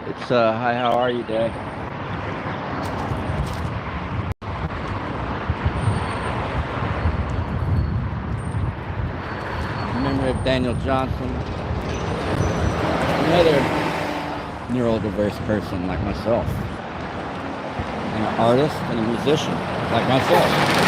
It's hi, how are you, Day? In memory of Daniel Johnson, another neurodiverse person like myself, and an artist and a musician like myself.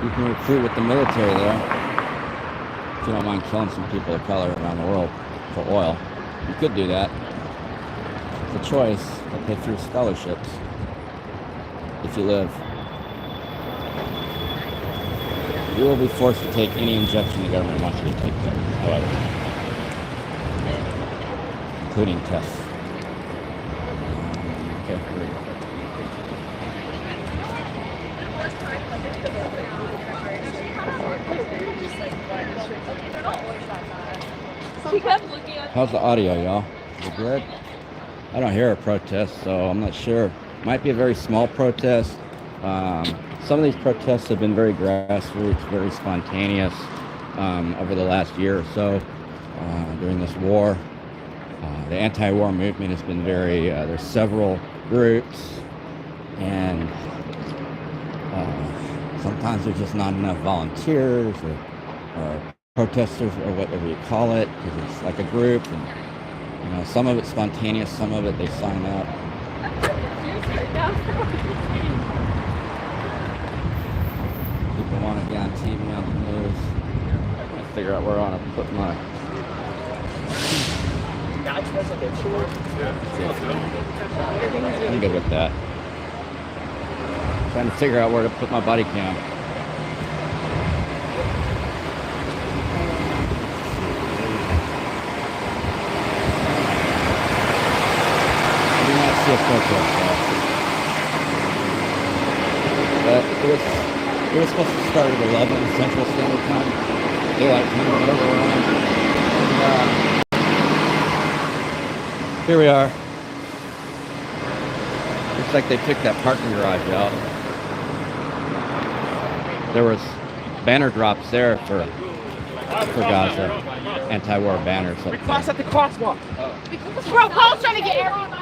You can recruit with the military there. If you don't mind killing some people of color around the world for oil, you could do that. It's a choice. They'll pay through scholarships if you live. You will be forced to take any injection the government wants you to take there, however, including tests. Okay, here we go. How's the audio, y'all? Is it good? I don't hear a protest, so I'm not sure. Might be a very small protest. Some of these protests have been very grassroots, very spontaneous over the last year or so during this war. The anti-war movement has been very, there's several groups, and sometimes there's just not enough volunteers or protesters or whatever you call it, because it's like a group, and you know, some of it's spontaneous, some of it they sign up. People want to be on TV, on the news. I'm trying to figure out where I want to put my... I'm good with that. Trying to figure out where to put my body cam. See a protest, but it was supposed to start at 11 Central Standard Time. Daylight time, whatever. Here we are. Looks like they took that parking garage out. There was banner drops there for Gaza, anti-war banners. We cross at the crosswalk. Bro, Paul's trying to get everybody.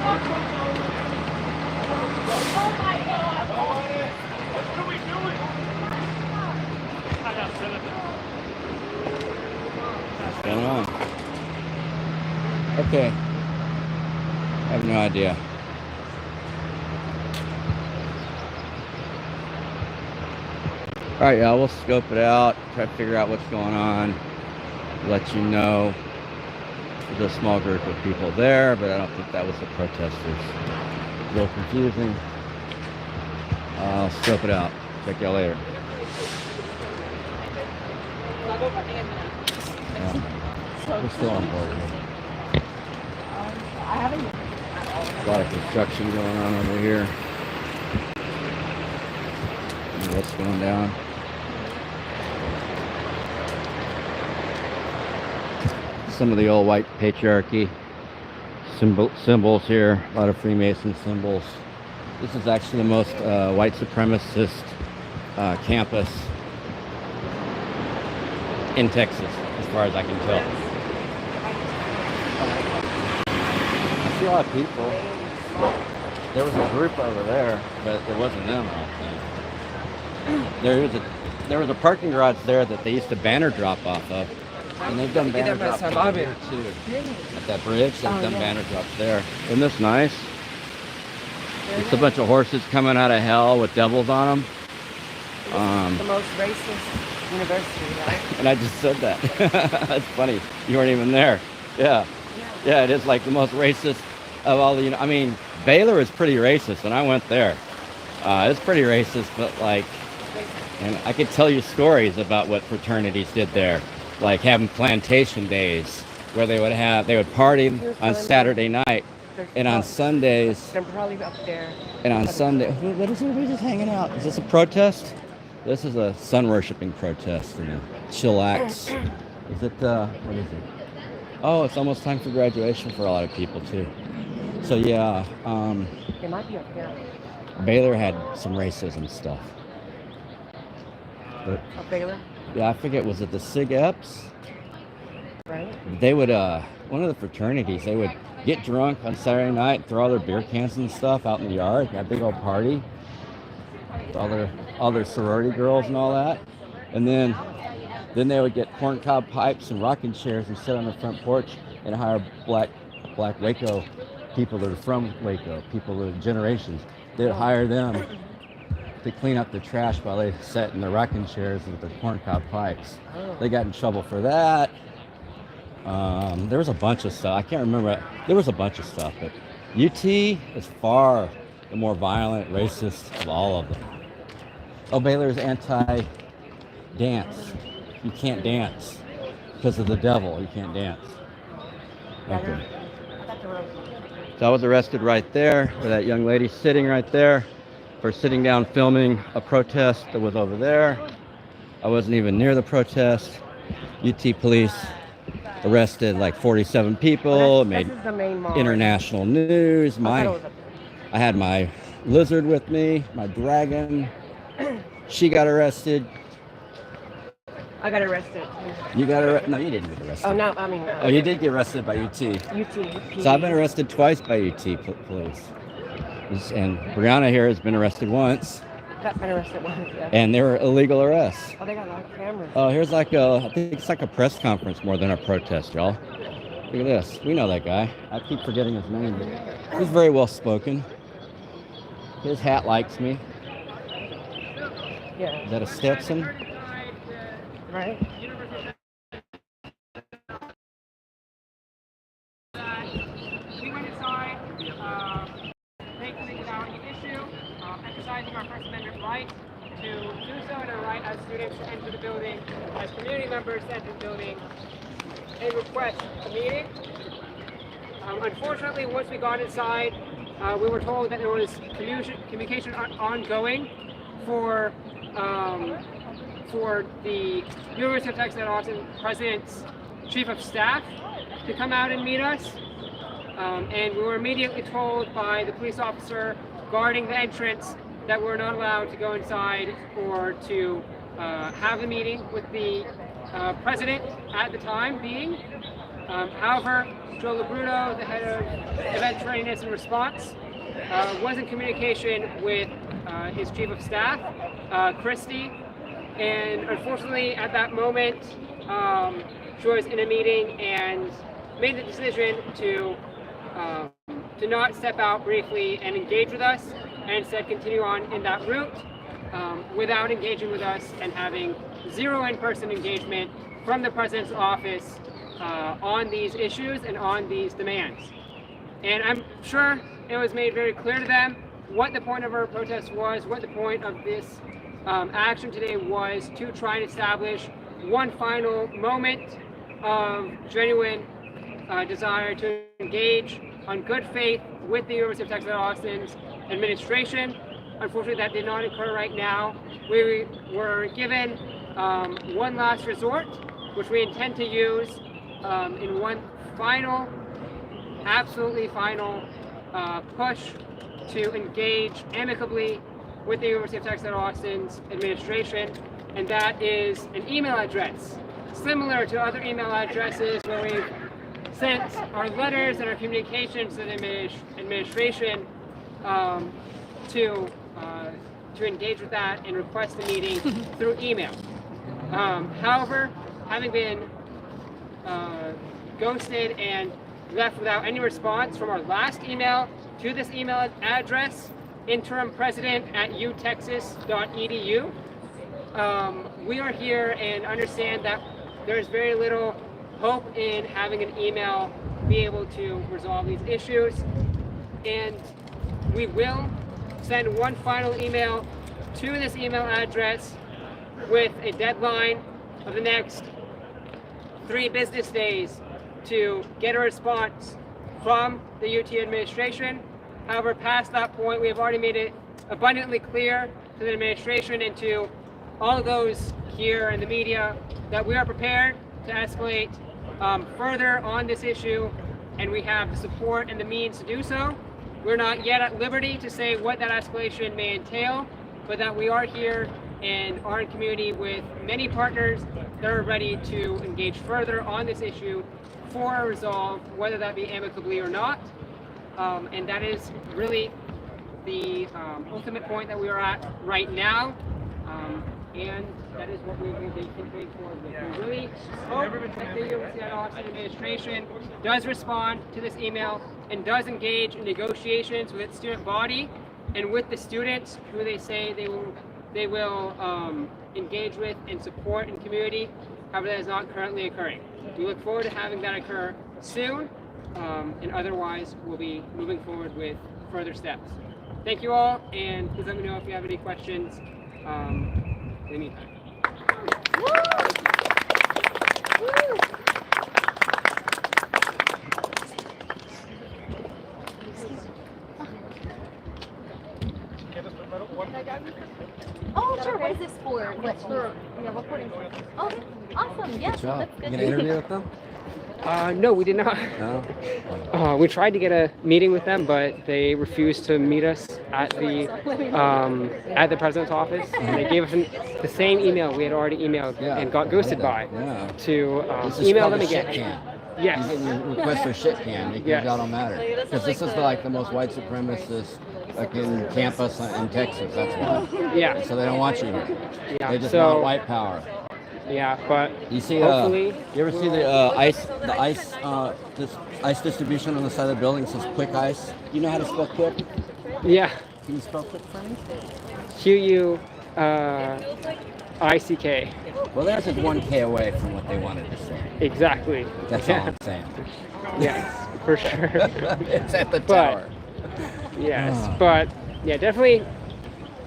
Oh my God! What are we doing? What's going on? Okay. I have no idea. Alright, y'all, we'll scope it out, try to figure out what's going on, let you know. There's a small group of people there, but I don't think that was the protesters. A little confusing. I'll scope it out. Check y'all later. We're still on board here. A lot of construction going on over here. What's going down? Some of the old white patriarchy symbols here, a lot of Freemason symbols. This is actually the most white supremacist campus in Texas, as far as I can tell. I see a lot of people. There was a group over there, but it wasn't them, I don't think. There was a parking garage there that they used to banner drop off of. And they've done banner drops there too. At that bridge, they've done banner drops there. Isn't this nice? It's a bunch of horses coming out of hell with devils on them. The most racist university, right? And I just said that. That's funny. You weren't even there. Yeah. Yeah, it is like the most racist of all the... I mean, Baylor is pretty racist, and I went there. It's pretty racist, but like... And I could tell you stories about what fraternities did there. Like having plantation days where they would party on Saturday night, and on Sundays. They're probably up there. And on Sunday, what is everybody just hanging out? Is this a protest? This is a sun worshiping protest and a chillax. Is it? What is it? Oh, it's almost time for graduation for a lot of people too. So yeah, It might be up here. Baylor had some racism stuff. But Up Baylor, yeah, I forget, was it the Sig Eps? right? They would, one of the fraternities, they would get drunk on Saturday night, throw all their beer cans and stuff out in the yard, have a big old party, with all their sorority girls and all that. And then they would get corncob pipes and rocking chairs and sit on the front porch and hire black Waco people that are from Waco, people that are generations. They'd hire them to clean up the trash while they sat in the rocking chairs with their corncob pipes. They got in trouble for that. There was a bunch of stuff. I can't remember. There was a bunch of stuff, but UT is far the more violent, racist of all of them. Oh, Baylor's anti-dance. You can't dance because of the devil. You can't dance. Okay. So I was arrested right there with that young lady sitting right there for sitting down filming a protest that was over there. I wasn't even near the protest. UT police arrested like 47 people, made This is the main mall. international news. I had my lizard with me, my dragon. She got arrested. I got arrested. You got arrested? No, you didn't get arrested. Oh, no, I mean... Oh, you did get arrested by UT. UT. So I've been arrested twice by UT police. And Brianna here has been arrested once. Got been arrested once, yeah. And they were illegal arrests. Oh, they got a lot of cameras. Oh, here's like I think it's like a press conference more than a protest, y'all. Look at this. We know that guy. I keep forgetting his name, but he's very well spoken. His hat likes me. Yeah. Is that a Stetson? Right? We went inside, thankfully without any issue, exercising our First Amendment right to do so in our right as students to enter the building, as community members to enter the building, and request a meeting. Unfortunately, once we got inside, we were told that there was communication ongoing for the University of Texas at Austin President's Chief of Staff to come out and meet us. And we were immediately told by the police officer guarding the entrance that we're not allowed to go inside or to have a meeting with the president at the time being. However, Joe Lizzardo, the head of event readiness and response, was in communication with his chief of staff, Christy, and unfortunately at that moment, she was in a meeting and made the decision to not step out briefly and engage with us, and instead continue on in that route without engaging with us and having zero in-person engagement from the president's office on these issues and on these demands. And I'm sure it was made very clear to them what the point of our protest was, what the point of this action today was, to try and establish one final moment of genuine desire to engage on good faith with the University of Texas at Austin's administration. Unfortunately, that did not occur right now. We were given one last resort, which we intend to use in one final, absolutely final push to engage amicably with the University of Texas at Austin's administration, and that is an email address similar to other email addresses where we've sent our letters and our communications to the administration to engage with that and request a meeting through email. However, having been ghosted and left without any response from our last email to this email address, interimpresident@utexas.edu, we are here and understand that there's very little hope in having an email be able to resolve these issues, and we will send one final email to this email address with a deadline of the next 3 business days to get a response from the UT administration. However, past that point, we have already made it abundantly clear to the administration and to all of those here in the media that we are prepared to escalate further on this issue, and we have the support and the means to do so. We're not yet at liberty to say what that escalation may entail, but that we are here and are in community with many partners that are ready to engage further on this issue for a resolve, whether that be amicably or not. And that is really the ultimate point that we are at right now. And that is what we will be continuing forward with. We really hope that the University of Austin administration does respond to this email and does engage in negotiations with its student body and with the students who they say they will engage with and support in community. However, that is not currently occurring. We look forward to having that occur soon, and otherwise we'll be moving forward with further steps. Thank you all, and please let me know if you have any questions in the meantime. Oh, sure. What is this for? What's for? Yeah, reporting. Okay, awesome. Yes, Good job. that's good. You gonna interview with them? No, we did not. No. We tried to get a meeting with them, but they refused to meet us at the president's office. And they gave us the same email we had already emailed and got ghosted by Yeah. to This is email called them a again. shit can. Yes. You get your request for shit can. It Yes. don't matter. Because this is like the most white supremacist fucking campus in Texas. That's why. Yeah. So they don't want you here. Yeah. They just So want white power. yeah, but You see, hopefully, you ever see the ice distribution on the side of the building? It says quick ice. You know how to spell quick? yeah, Can you spell quick for me? QUICK. Well, there's just 1K away from what they wanted to say. Exactly. That's all I'm saying. Yes, for sure. It's at the But- tower. Yes, Ah. but yeah, definitely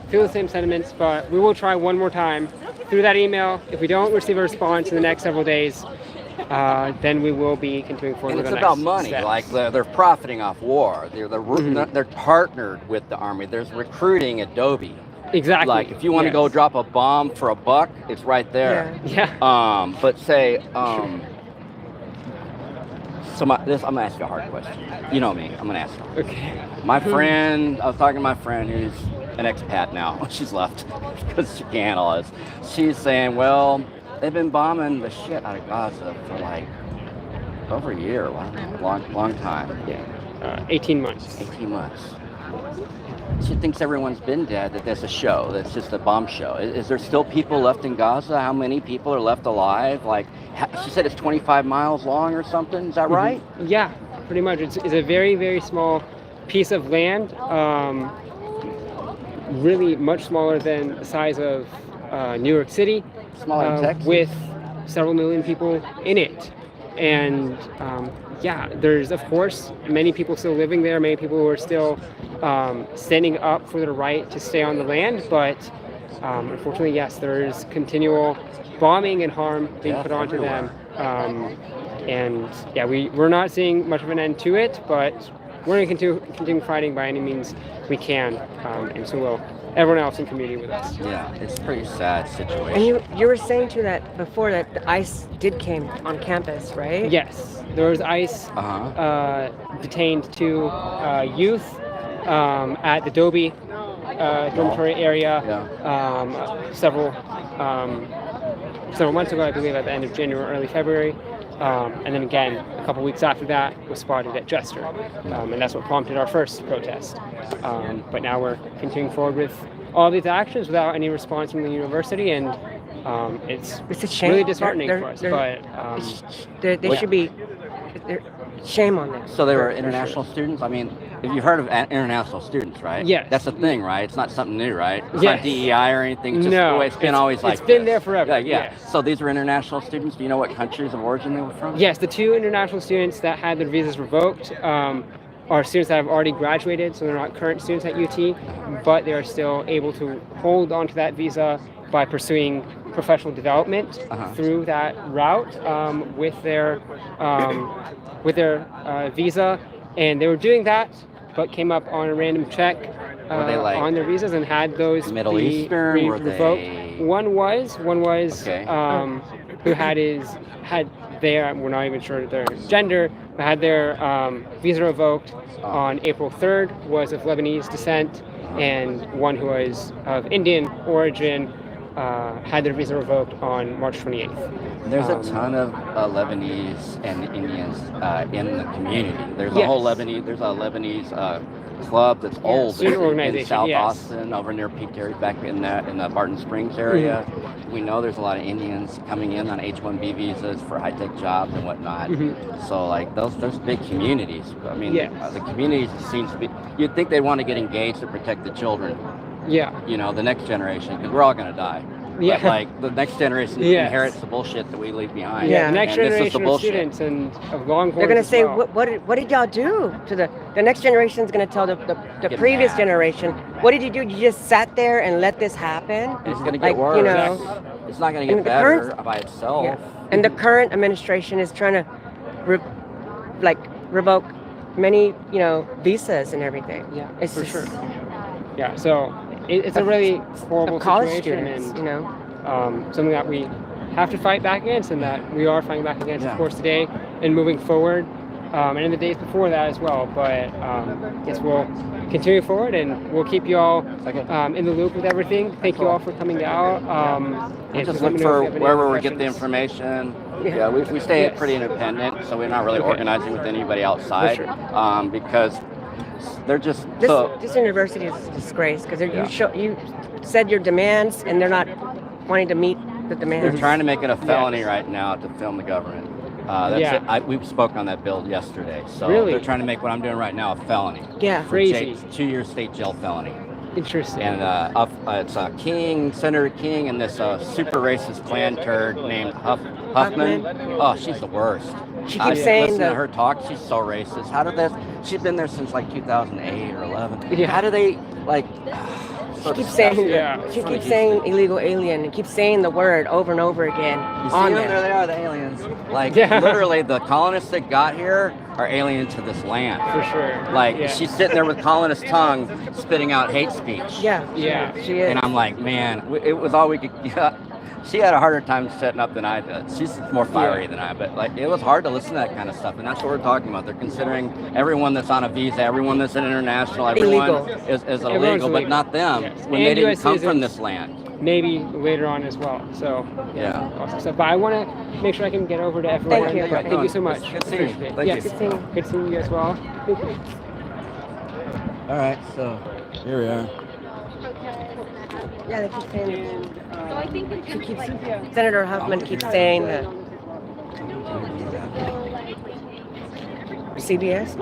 feel the same sentiments, but we will try one more time through that email. If we don't receive a response in the next several days, then we will be continuing forward And with it's our about next money. steps. Like they're profiting off war. They're partnered with the army. There's recruiting Adobe. Exactly. Like if you want to go Yes. drop a bomb for $1, it's right there. Yeah. But say, so I'm gonna ask you a hard question. You know me. I'm gonna ask you. Okay. My friend, I was talking to my friend who's an expat now. She's left because she can't all this. She's saying, well, they've been bombing the shit out of Gaza for like over a year, long time. Yeah. 18 months. 18 months. She thinks everyone's been dead, that that's a show, that's just a bomb show. Is there still people left in Gaza? How many people are left alive? Like, she said it's 25 miles long or something, is that right? Yeah, pretty much. It's a very, very small piece of land, really much smaller than the size of New York City, Smaller than Texas? with several million people in it. And yeah, there's of course many people still living there, many people who are still standing up for their right to stay on the land, but unfortunately, yes, there's continual bombing and harm being put onto everywhere. them. And yeah, we're not seeing much of an end to it, but we're going to continue fighting by any means we can, and so will everyone else in community with us. Yeah, it's a pretty sad situation. And you were saying too that before that the ICE did came on campus, right? Yes, there was ICE detained 2 youth at the Dobie dormitory area several months ago, I believe at the end of January or early February. And then again, a couple weeks after that, was spotted at Jester. And that's what prompted our first protest. But now we're continuing forward with all these actions without any response from the university, and it's a shame. really disheartening for us. But They should be. Shame on them. So they were international students? I mean, if you've heard of international students, right? Yes. That's the thing, right? It's not something new, right? It's Yes. not DEI or anything. It's just No, the way it's been always like it's been this. there forever, Yeah. yes. So these were international students. Do you know what countries of origin they were from? yes, the 2 international students that had their visas revoked are students that have already graduated, so they're not current students at UT, but they are still able to hold onto that visa by pursuing professional development through that route with their visa, and they were doing that, but came up on a random check Were they like on their visas and had those Middle be Eastern? Were revoked. they- One was Okay. who had we're not even sure their gender, but had their visa revoked on April 3rd, was of Lebanese descent, and one who was of Indian origin had their visa revoked on March 28th. There's a ton of Lebanese and Indians in the community. There's a whole Lebanese club that's old student in organization, South yes. Austin, over near Pete Terry's, back in the Barton Springs area. We know there's a lot of Indians coming in on H-1B visas for high-tech jobs and whatnot. So like there's big communities. I mean, the communities seems to be. You'd think they'd want to get engaged to protect the children. Yeah. You know, the next generation, because we're all going to die. Yeah. But like the next generation inherits the bullshit that we leave behind. Yeah, the next And this is generation the of students and of Longhorns. They're going to as say, well. what did y'all do to the next generation is going to tell the previous mad. generation, what did you do? You just sat there and let this happen? It's going to Like, get worse. you know, It's not going to and get the better current- by itself. yeah. And the current administration is trying to revoke many, visas and everything. Yeah, It's for just- sure. Yeah, so it's a really horrible Of college situation, students, and something that we have to fight back against, and that we are fighting back against, Yeah. of course, today and moving forward, and in the days before that as well. But yes, we'll continue forward, and we'll keep you all in the loop with everything. Thank you all for coming out. We'll just let look me know if for you have any wherever other we get the questions. information. Yeah. Yeah, we stay Yes. pretty independent, so we're not really Okay. organizing with anybody outside, sure. because they're just This university is a disgrace because you said your demands and they're not wanting to meet the demands. they're trying to make it a felony right now to film the government. We spoke on that bill yesterday. So Really? they're trying to make what I'm doing right now a felony. Yeah. Crazy. 2-year state jail felony. Interesting. And it's King, Senator King, and this super racist Klan turd named Huffman. Oh, she's the worst. She keeps saying listen that to her talk. She's so racist. How did this? She's been there since like 2008 or 11. Yeah. How do they like? she keeps saying Yeah. she keeps saying illegal alien and keeps saying the word over and over again You see on them? There there. they are, the aliens. Like Yeah. literally, the colonists that got here are alien to this land. For sure. Like Yeah. she's sitting there with colonist tongue, spitting out hate speech. Yeah. Yeah. She is. And I'm like, man, it was all we could. She had a harder time setting up than I did. She's more fiery than I, but like it was hard to listen to that kind of stuff. And that's what we're talking about. They're considering everyone that's on a visa, everyone that's an international, everyone Illegal. is Everyone's illegal, but illegal. not them Yes. when And they didn't US come from citizens. this land. Maybe later on as well. So Yeah. awesome stuff. But I want to make sure I can get over to everyone. Thank you. Thank you so much. Good seeing you. Appreciate it. Thank Yes. you. Good seeing you. Good seeing you as well. Thank you. All right, so here we are. Yeah, they keep saying. And, So I think in She keeps, yeah. Senator Huffman keeps saying that CBS. I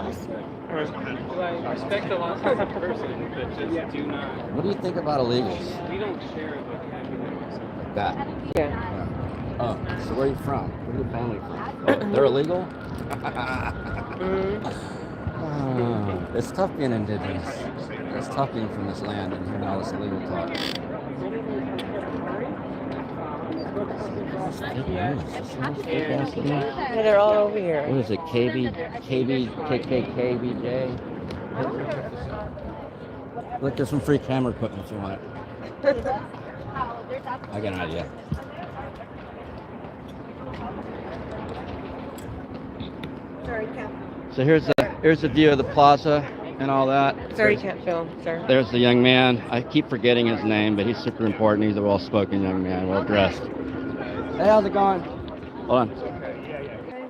respect the loss of a person, but just do not. What do you think about illegals We don't share vocabulary. like that? Yeah. Oh, so where are you from? Where's your family from? Oh, they're illegal? Oh, it's tough being indigenous. It's tough being from this land and hearing all this illegal talk. It's fake news. It's so much fake ass news. Yeah, they're all over here. What is it? KKK, BJ? Look, there's some free camera equipment if you want it. I got an idea. Sorry, Cap. So here's the view of the plaza and all that. Sorry, can't film, sir. There's the young man. I keep forgetting his name, but he's super important. He's a well-spoken young man, well-dressed. Hey, how's it going? Hold on.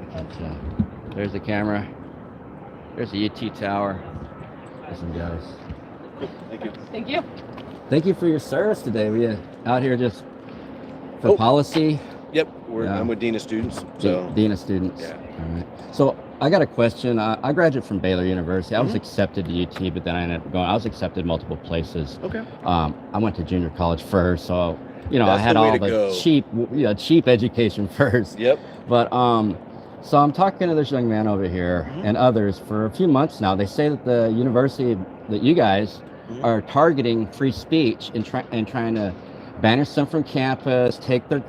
I can't tell. There's the camera. There's the UT tower. Listen, guys. Thank you. Thank you for your service today. We out here just for policy. Yep, Yeah. I'm with Dean of Students. So Dean of Students. Yeah. All right. So I got a question. I graduated from Baylor University. I was accepted to UT, but then I ended up going. I was accepted multiple places. okay. I went to junior college first, so I That's had the way all to the go. cheap education first. Yep. But so I'm talking to this young man over here and others for a few months now. They say that the university, that you guys are targeting free speech and trying to banish them from campus, take their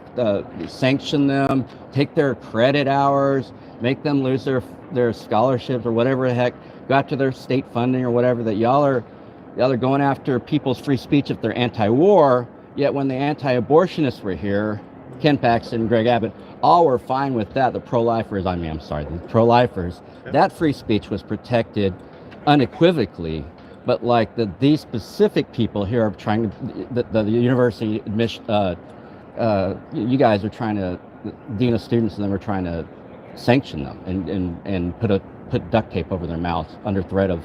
sanction them, take their credit hours, make them lose their scholarships or whatever the heck, go after their state funding or whatever. That y'all are Yeah, they're going after people's free speech if they're anti-war. Yet when the anti-abortionists were here, Ken Paxton and Greg Abbott, all were fine with that. The pro-lifers, the pro-lifers, that free speech was protected unequivocally. But like these specific people here are trying to, the university admission, you guys are trying to, dean of students and them are trying to sanction them and put duct tape over their mouths under threat of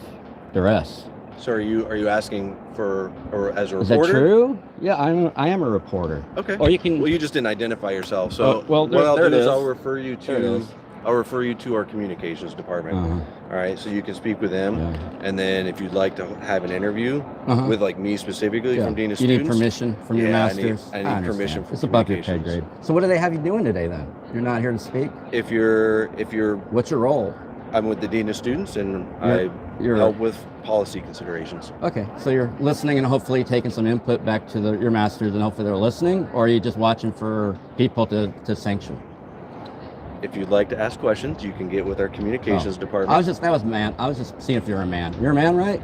duress. So are you asking for, or as a reporter? Is that true? Yeah, I am a reporter. Okay. Or you can. Well, you just didn't identify yourself. So well, what I'll there do it is is. I'll refer you There it to is. our communications department. All right, so you can speak with them, Yeah. and then if you'd like to have an interview with like me specifically Yeah. from Dean of You Students. need permission from your Yeah, masters. I need understand. permission from It's above your pay communications. grade. So what do they have you doing today then? You're not here to speak. If you're, What's your role? I'm with the Dean of Students, and You're I help with policy considerations. Okay, so you're listening and hopefully taking some input back to your masters, and hopefully they're listening, or are you just watching for people to sanction? If you'd like to ask questions, you can get with our communications department. I was just seeing if you're a man. You're a man, right?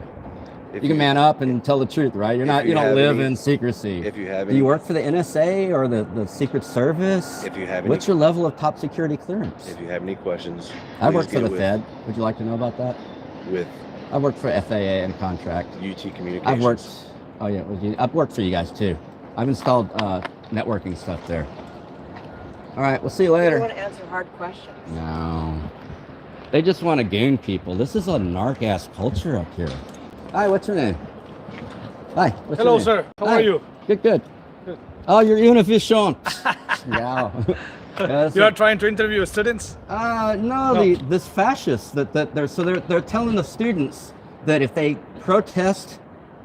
If You can man up and tell the truth, right? You don't live in secrecy. If you have Do you any, work for the NSA or the Secret Service? if you have any, What's your level of top security clearance? if you have any questions, I please work for get the with- Fed. Would you like to know about that? With I work for FAA and contract. UT Communications. I've worked for you guys too. I've installed networking stuff there. All right, we'll see you You later. want to answer hard questions. No. They just want to game people. This is a narc-ass culture up here. Hi, what's your name? Hi. What's Hello, your name? sir. How Hi. are you? Good, good. Good. Oh, you're Univision. Yeah. Yes. You are trying to interview students? No, this fascists that they're telling the students that if they protest,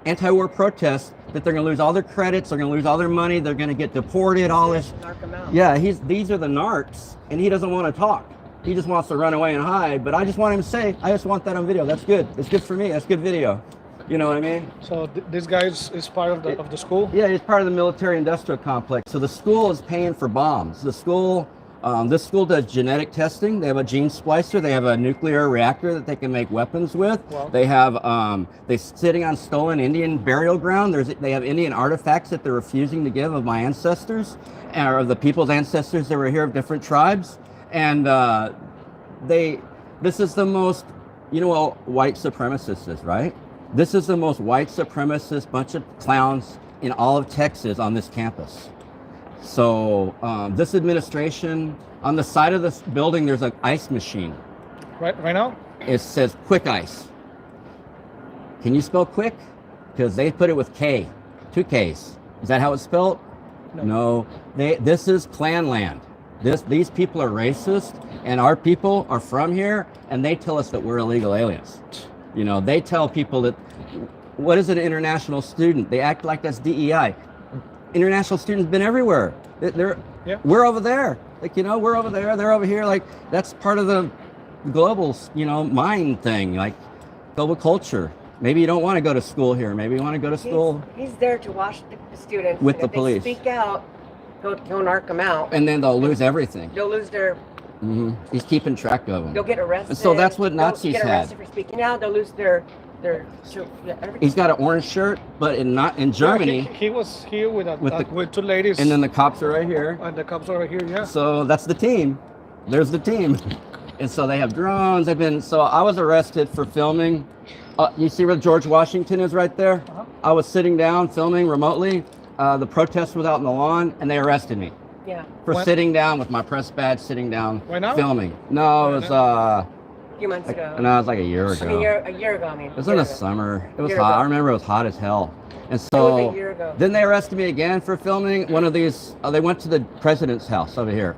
anti-war protest, that they're going to lose all their credits, they're going to lose all their money, they're going to get deported, all this. Knock 'em out. Yeah, these are the narcs, and he doesn't want to talk. He just wants to run away and hide. But I just want him to say, I just want that on video. That's good. It's good for me. That's good video. You know what I mean? So this guy is part of the school? Yeah, he's part of the military-industrial complex. So the school is paying for bombs. The school, this school does genetic testing. They have a gene splicer. They have a nuclear reactor that they can make weapons with. Wow. They have, they're sitting on stolen Indian burial ground. They have Indian artifacts that they're refusing to give of my ancestors, or of the people's ancestors that were here of different tribes. And this is the most, you know what white supremacist is, right? This is the most white supremacist bunch of clowns in all of Texas on this campus. So this administration, on the side of this building, there's an ice machine. Right now? It says Quick Ice. Can you spell quick? Because they put it with K, 2 Ks. Is that how it's spelled? No. This is Klan land. These people are racist, and our people are from here, and they tell us that we're illegal aliens. You know, they tell people that, what is an international student? They act like that's DEI. International students been everywhere. We're over there. Like, you know, we're over there, they're over here. Like, that's part of the global, you know, mind thing, like global culture. Maybe you don't want to go to school here. Maybe you want to go to school. He's there to watch the students. With and the if police. They speak out, he'll narc them out. And then they'll lose everything. They'll lose their. He's keeping track of them. They'll get arrested. And so that's what Nazis They'll get arrested had. for speaking out. They'll lose their everything. He's got an orange shirt, but in Germany. He was here with with 2 ladies. And then the cops are right here. And the cops are right here, yeah. So that's the team. There's the team. And so they have drones. So I was arrested for filming. You see where George Washington is right there? I was sitting down filming remotely. The protest was out in the lawn, and they arrested me. Yeah. For sitting down with my press badge, sitting down, Why not? filming. No, it was A few months ago. no, it was like a year ago. A year ago, I mean. It was in the summer. It was Year hot. ago. I remember it was hot as hell. And It so was a year ago. then they arrested me again for filming one of these. They went to the president's house over here,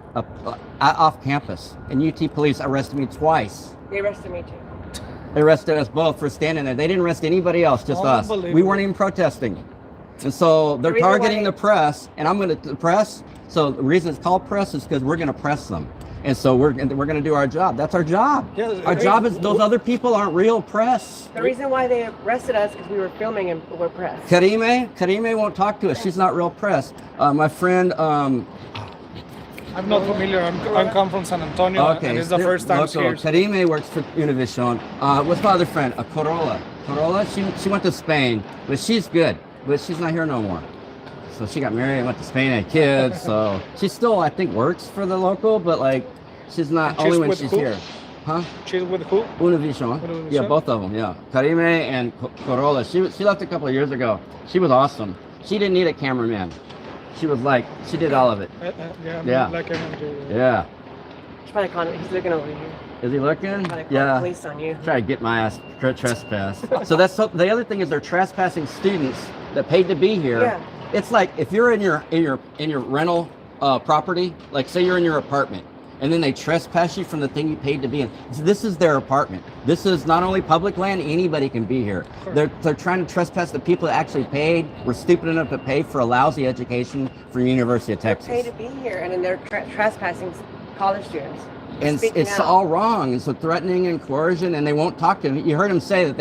off campus, and UT police arrested me twice. They arrested me too. They arrested us both for standing there. They didn't arrest anybody else, just us. We weren't even protesting. And so they're reason why targeting they- the press, and I'm going to press. So the reason it's called press is because we're going to press them. And so we're going to do our job. That's our job. Yeah, Our job is, those other people aren't real press. The reason why they arrested us because we were filming and we're pressed. Karime won't talk to us. She's not real press. My friend, I'm not familiar. I come from San Antonio, okay, and it's the first time so here. Karime works for Univision. What's my other friend? Corolla. Corolla, she went to Spain, but she's good. But she's not here no more. So she got married and went to Spain and had kids. So she still, I think, works for the local, but like she's not And only she's when with she's who? here. Huh? She's with who? Univision. Univision? Yeah, both of them. Yeah, Karime and Corolla. She left a couple of years ago. She was awesome. She didn't need a cameraman. She was like, she did all of it. Yeah. Yeah. Like MJ. Yeah. He's probably calling. He's looking over here. Is he looking? Probably call the Yeah. police on you. Try to get my ass trespass. So that's the other thing is they're trespassing students that paid to be here. Yeah. It's like if you're in your rental property, like say you're in your apartment, and then they trespass you from the thing you paid to be in. This is their apartment. This is not only public land, anybody can be here. They're trying to trespass the people that actually paid, were stupid enough to pay for a lousy education from University of They're Texas. paid to be here, and then they're trespassing college students. And Speaking it's out. all wrong. It's threatening and coercion, and they won't talk to him. You heard him say that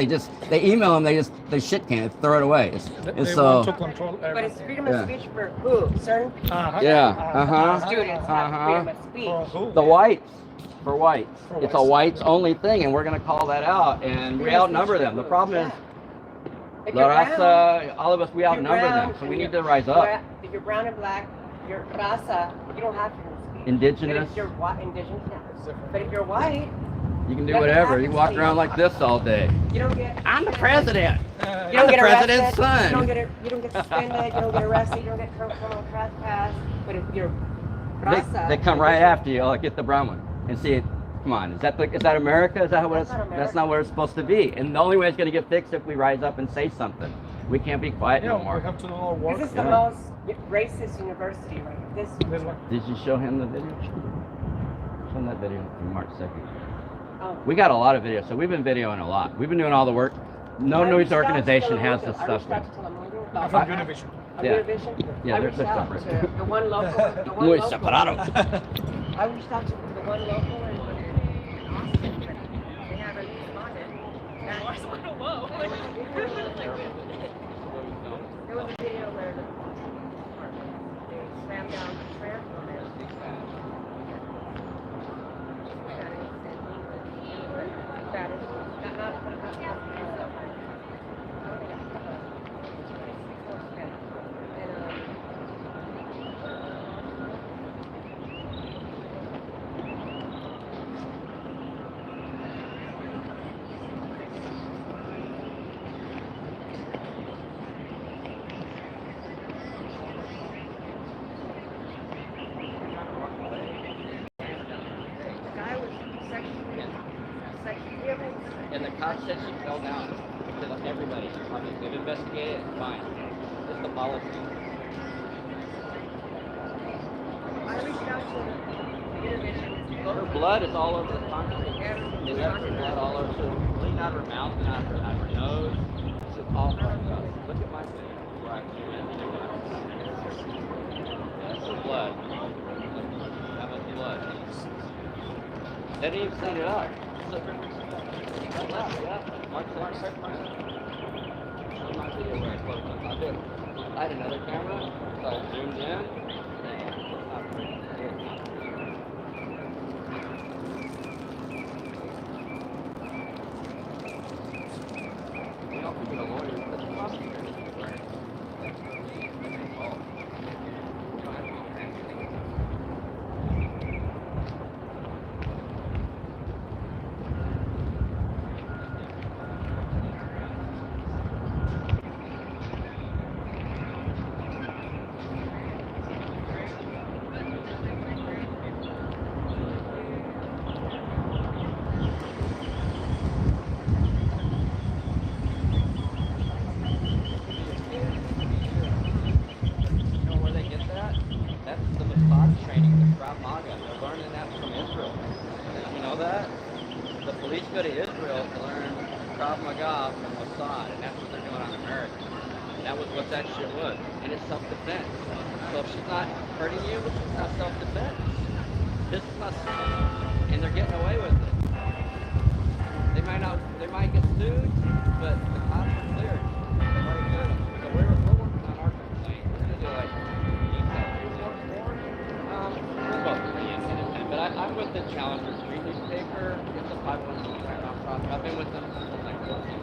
they email him, they shit can throw it away. They so want to control But everything. it's freedom of speech for who? Certain yeah, students have freedom of speech. For who? the whites for whites. For It's a whites. whites only thing, and we're gonna call that out, and we outnumber them. The problem is If La you're brown, Raza, all of us, we you're outnumber brown them, so and we need you're- to rise up. If you're brown and black, you're raza, you don't have freedom of speech. Indigenous, But if you're white, indigenous, yeah. But if you're white, you can do Nothing whatever. You happens walk to you. around like this all day. you don't get. I'm the president. You I'm don't the get president's arrested, son. You don't get suspended. You don't get arrested. You don't get criminal trespass. But if you're raza, They come right after you. Oh, get the brown one and see it. Come on, is that America? Is that what That's it's? not That's not what it's supposed to be. And the only way it's going to get fixed if we rise up and say something. We can't be quiet no Yeah, more. we have to do our work. This is the Yeah. most racist university, right? This. This one. Did you show him the video? Show him that video from March 2nd. Oh. We got a lot of videos, so we've been videoing a lot. We've been doing all the work. No I news reached out to organization has Telemundo. this I stuff. reached out to Telemundo I'm about from Univision. a Yeah. Univision. Yeah, I they're reached out separate. to the one local. The one Muy local. separado. I reached out to the one local and they haven't responded. That was a little low. There was a video where they slammed down the transformer. And the cop said she fell down to everybody. I mean, they've investigated it, fine. It's the policy. I reached out to Univision. Her blood is all over the concrete. They left her blood all over. So bleeding out of her mouth and out of her nose. It's all fucked up. Look at my face. Right. That's the blood. How much blood? They didn't even clean it up. Mark I had another camera, so I zoomed in. We don't need a lawyer, but the prosecutor. Go to Israel to learn Krav Maga from Mossad, and that's what they're doing on America. That was what that shit was, and it's self-defense. So if she's not hurting you, it's not self-defense. This is not, and they're getting away with it. They might get sued, but the cops are cleared. They've already cleared them. So we're working on our complaint. We're gonna do like we'll both be innocent, but I'm with the Challenger Street newspaper. It's a 501c3 nonprofit. I've been with them since like 14.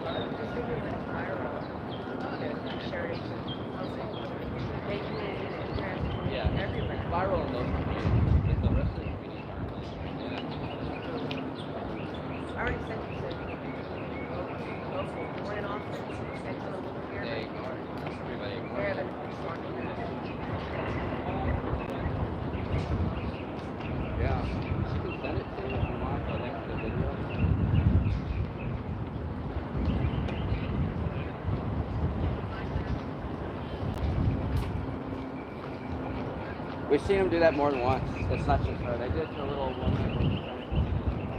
Yeah, viral in those communities, but the rest of the communities aren't. I already sent you local morning office and to the local here. They ignore it. Everybody ignores They're it. Yeah. You can send it to me if you want, the link to the video. We've seen them do that more than once. It's not just her. They did it to a little woman.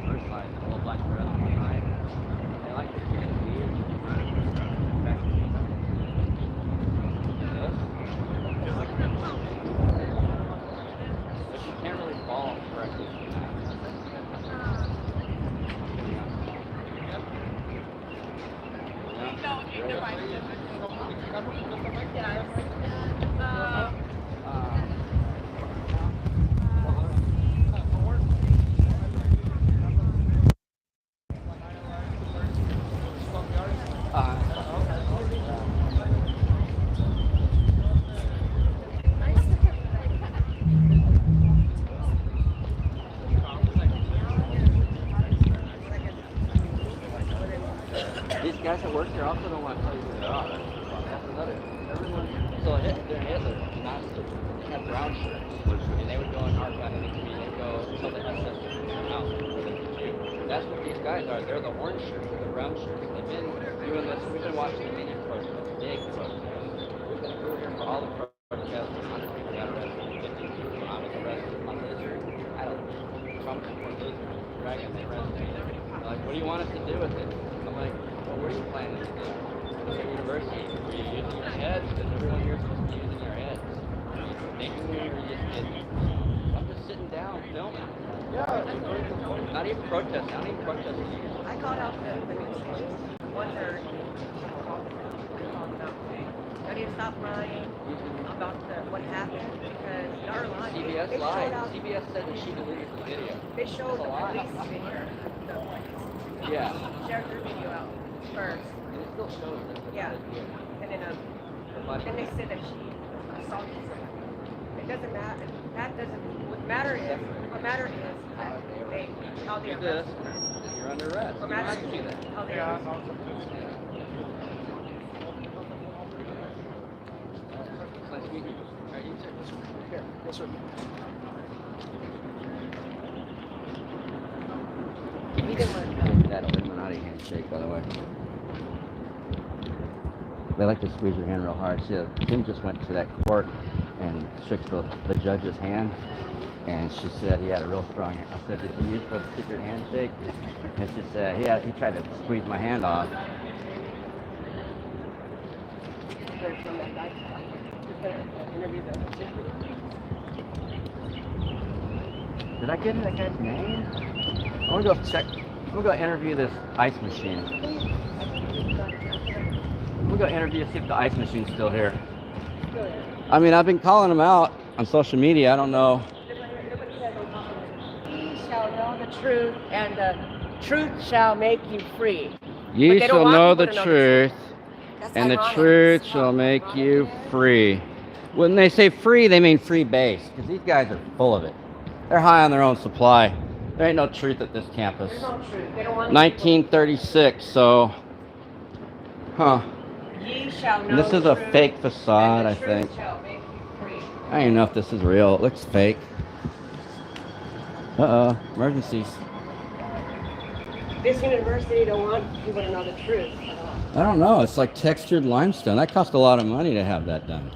First line, a little black dress on the side. They like to get it weird. But you can't really fall correctly. These guys that work here also don't want to tell you who they are. That's another. Everyone, so they're Hitler, not they have brown shirts, and they would go and argue on the community. They would go tell the SS to come out for them to do. That's what these guys are. They're the orange shirts, they're the brown shirts. They've been doing this. We've been watching the mini protests, big protests. We've been over here for all the protests. 100 people got arrested. 50 people. I was arrested on Lizzardo. I don't know. Trump support Lizzardo. Dragon, they arrested me. They're like, what do you want us to do with it? I'm like, well, what are you planning to do? At the university, were you using your heads? Because everyone here is supposed to be using your heads. Are you thinking or are you just kidding? I'm just sitting down filming. Not even protesting. I don't even protest here. I called out the news stations. One third. I need to stop lying about what happened because our line. CBS lied. CBS said that she deleted the video. They showed the police video. Yeah. Shared their video out first. And it still shows that. Yeah. And then they said that she assaulted someone. It doesn't matter. That doesn't. What matter is that they how they Do this. arrested her. You're under arrest. What You don't matters have to do is that. how they arrested her. It's nice meeting you. All right, you too. Here. Yes, sir. That Illuminati handshake, by the way. They like to squeeze your hand real hard. See, Kim just went to that court and shook the judge's hand, and she said he had a real strong hand. I said, did you use the secret handshake? And she said, he tried to squeeze my hand off. Did I get that guy's name? I want to go check. We'll go interview this ice machine. We'll go interview, see if the ice machine's still here. I mean, I've been calling him out on social media. I don't know. Ye shall know the truth, and the truth shall make you free. Ye But they don't shall want know people the to know the truth, That's and the ironic. truth shall make you free. When they say free, they mean free base, because these guys are full of it. They're high on their own supply. There ain't no truth at this campus. There's no truth. They don't want 1936, so, huh. Ye shall know This is the a truth, fake facade, and I the think. truth shall make you free. I don't even know if this is real. It looks fake. Uh-oh, emergencies. This university don't want people to know the truth at all. I don't know. It's like textured limestone. That cost a lot of money to have that done.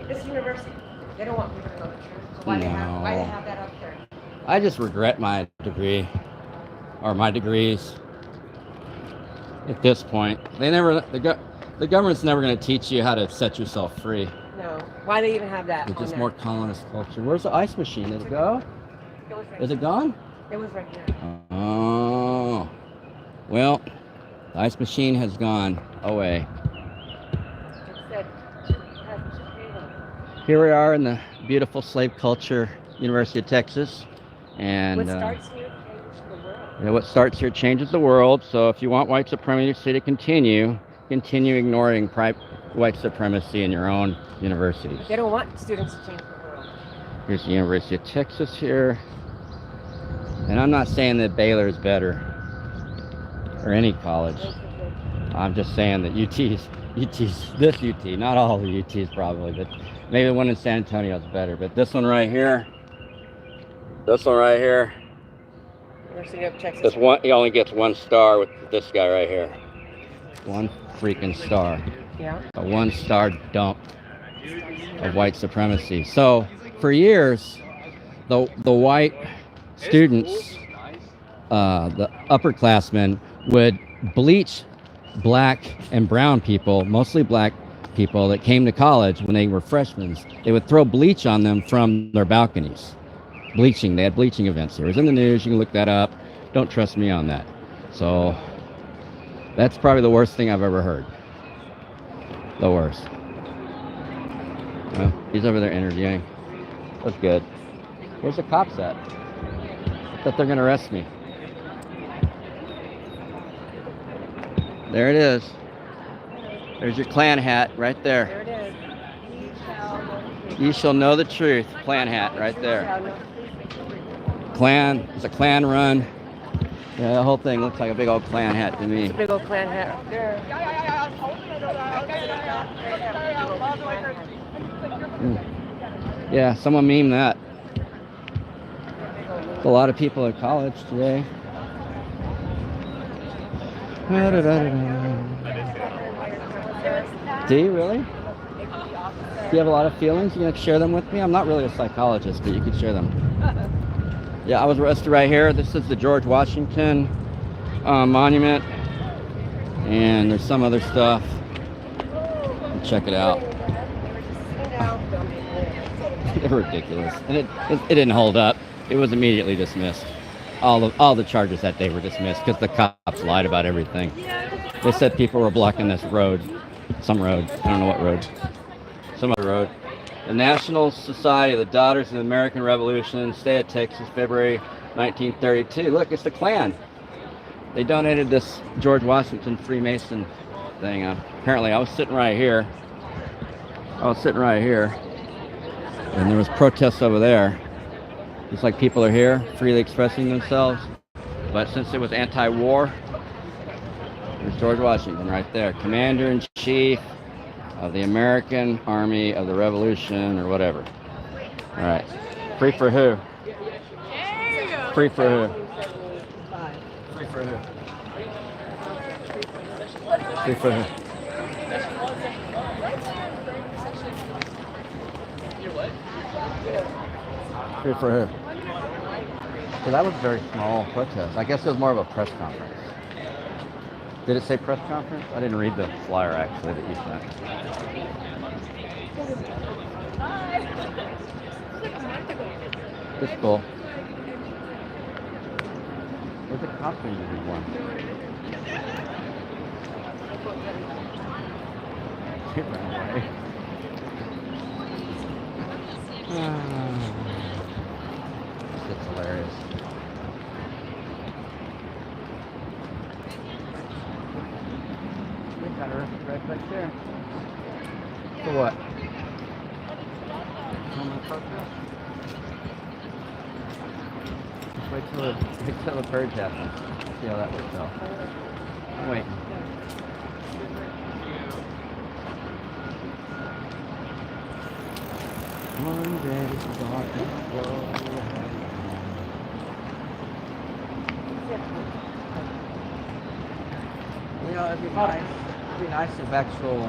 This university, they don't want people to know the truth. So why they have that up there? I just regret my degree, or my degrees. At this point, the government's never going to teach you how to set yourself free. No. Why they even have that? It's on just there? more colonist culture. Where's the ice machine? Did it go? It was right Is it gone? It was right here. Oh, well, the ice machine has gone away. It said, Here we are in the beautiful slave culture University of Texas, and what starts here changes the world. What starts here changes the world. So if you want white supremacy to continue ignoring white supremacy in your own universities. They don't want students to change the world. Here's the University of Texas here. And I'm not saying that Baylor is better, or any college. I'm just saying that this UT, not all the UTs probably, but maybe the one in San Antonio is better. But this one right here, University of Texas. this one, he only gets 1 star with this guy right here. 1 freaking star. Yeah. A 1-star dump of white supremacy. So for years, the white students, the upperclassmen, would bleach black and brown people, mostly black people that came to college when they were freshmen. They would throw bleach on them from their balconies. Bleaching, they had bleaching events here. It was in the news, you can look that up. Don't trust me on that. So that's probably the worst thing I've ever heard. The worst. Well, he's over there interviewing. That's good. Where's the cops at? I thought they're gonna arrest me. There it is. There's your Klan hat right there. There it is. You shall know the truth. Klan hat right there. Klan, it's a Klan run. Yeah, the whole thing looks like a big old Klan hat to me. It's a big old Klan hat right there. Yeah, someone meme that. There's a lot of people at college today. Do you really? Do you have a lot of feelings? You gonna share them with me? I'm not really a psychologist, but you could share them. Yeah, I was arrested right here. This is the George Washington monument, and there's some other stuff. Check it out. They're ridiculous, and it didn't hold up. It was immediately dismissed. All the charges that day were dismissed because the cops lied about everything. They said people were blocking this road, some road. I don't know what road. Some other road. The National Society of the Daughters of the American Revolution, state of Texas, February 1932. Look, it's the Klan. They donated this George Washington Freemason thing. Apparently, I was sitting right here. And there was protests over there. It's like people are here, freely expressing themselves. But since it was anti-war, there's George Washington right there, Commander-in-Chief of the American Army of the Revolution, or whatever. All right. Free for who? Free for who? Free for who? Free for who? Free for who? So that was a very small protest. I guess it was more of a press conference. Did it say press conference? I didn't read the flyer actually that you sent. It's cool. Where's the costume to be worn? It ran away. It's hilarious. We got arrested right back there. For what? Just wait till the purge happens. See how that works out. I'm waiting. One day the darkness will You know, it'd be nice if actual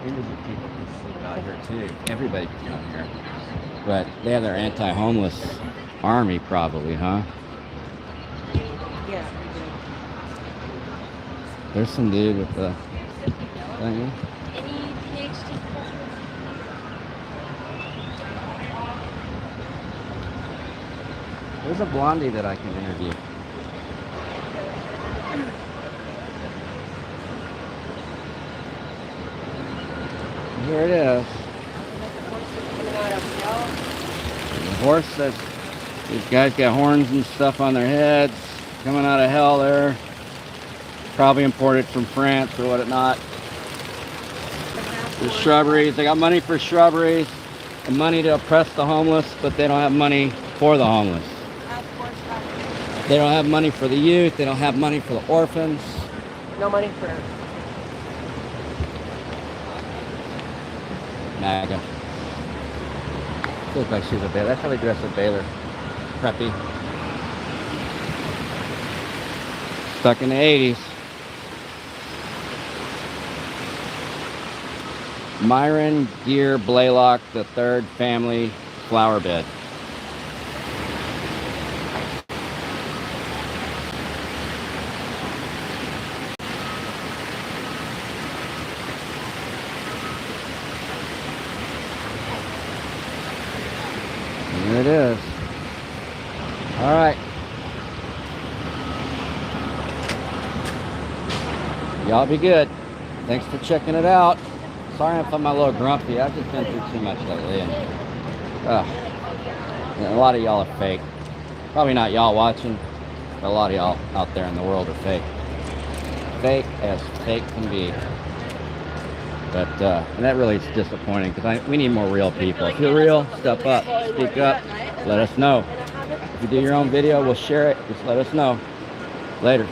indigent people could sleep out here too. Everybody could come here. But they have their anti-homeless army probably, huh? Yeah. There's some dude with the thing. There's a blondie that I can interview. Here it is. The horse says these guys got horns and stuff on their heads. coming out of hell there. Probably imported from France or whatnot. The shrubberies, they got money for shrubberies and money to oppress the homeless, but they don't have money for the homeless. They don't have money for the youth, they don't have money for the orphans. No money for MAGA. Looks like she's a Baylor. That's how they dress at Baylor. Preppy. Stuck in the 80s. Myron Gear Blaylock the third family flower bed. Here it is. All right. Y'all be good. Thanks for checking it out. Sorry if I'm a little grumpy. I've just been through too much lately. And a lot of y'all are fake. Probably not y'all watching, but a lot of y'all out there in the world are fake. Fake as fake can be. But and that really is disappointing because we need more real people. If you're real, step up, speak up, let us know. If you do your own video, we'll share it. Just let us know. Later.